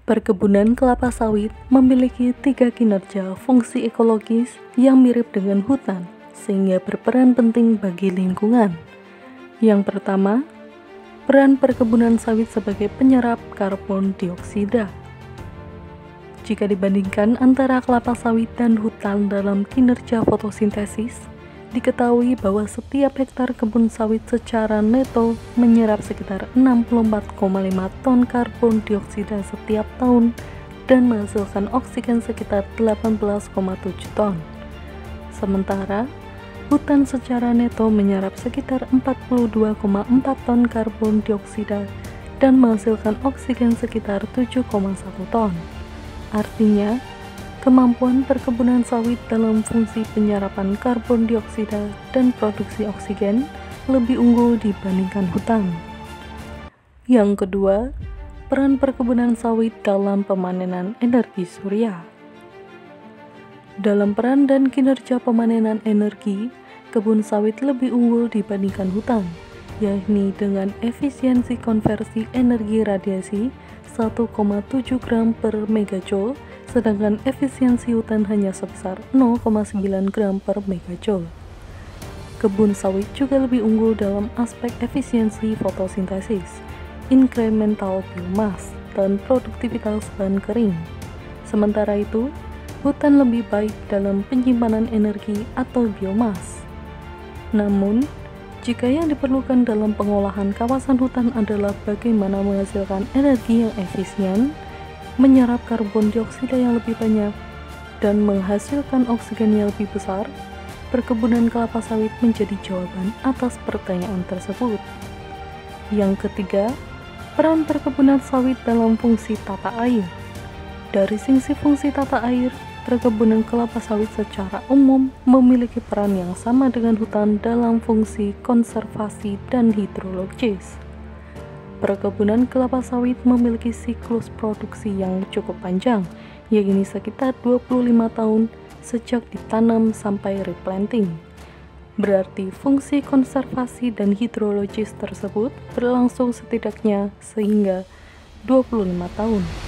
Perkebunan kelapa sawit memiliki 3 kinerja fungsi ekologis yang mirip dengan hutan, sehingga berperan penting bagi lingkungan. Yang pertama, peran perkebunan sawit sebagai penyerap karbon dioksida. Jika dibandingkan antara kelapa sawit dan hutan dalam kinerja fotosintesis, diketahui bahwa setiap hektar kebun sawit secara neto menyerap sekitar 64,5 ton karbon dioksida setiap tahun dan menghasilkan oksigen sekitar 18,7 ton. Sementara, hutan secara neto menyerap sekitar 42,4 ton karbon dioksida dan menghasilkan oksigen sekitar 7,1 ton. Artinya, kemampuan perkebunan sawit dalam fungsi penyerapan karbon dioksida dan produksi oksigen lebih unggul dibandingkan hutan. Yang kedua, peran perkebunan sawit dalam pemanenan energi surya. Dalam peran dan kinerja pemanenan energi, kebun sawit lebih unggul dibandingkan hutan, yakni dengan efisiensi konversi energi radiasi 1,7 gram per megajoule, sedangkan efisiensi hutan hanya sebesar 0,9 gram per megajoule. Kebun sawit juga lebih unggul dalam aspek efisiensi fotosintesis, incremental biomass, dan produktivitas bahan kering. Sementara itu, hutan lebih baik dalam penyimpanan energi atau biomass. Namun, jika yang diperlukan dalam pengolahan kawasan hutan adalah bagaimana menghasilkan energi yang efisien, menyerap karbon dioksida yang lebih banyak, dan menghasilkan oksigen yang lebih besar, perkebunan kelapa sawit menjadi jawaban atas pertanyaan tersebut. Yang ketiga, peran perkebunan sawit dalam fungsi tata air. Dari sisi fungsi tata air, perkebunan kelapa sawit secara umum memiliki peran yang sama dengan hutan dalam fungsi konservasi dan hidrologis. Perkebunan kelapa sawit memiliki siklus produksi yang cukup panjang, yakni sekitar 25 tahun sejak ditanam sampai replanting. Berarti fungsi konservasi dan hidrologis tersebut berlangsung setidaknya sehingga 25 tahun.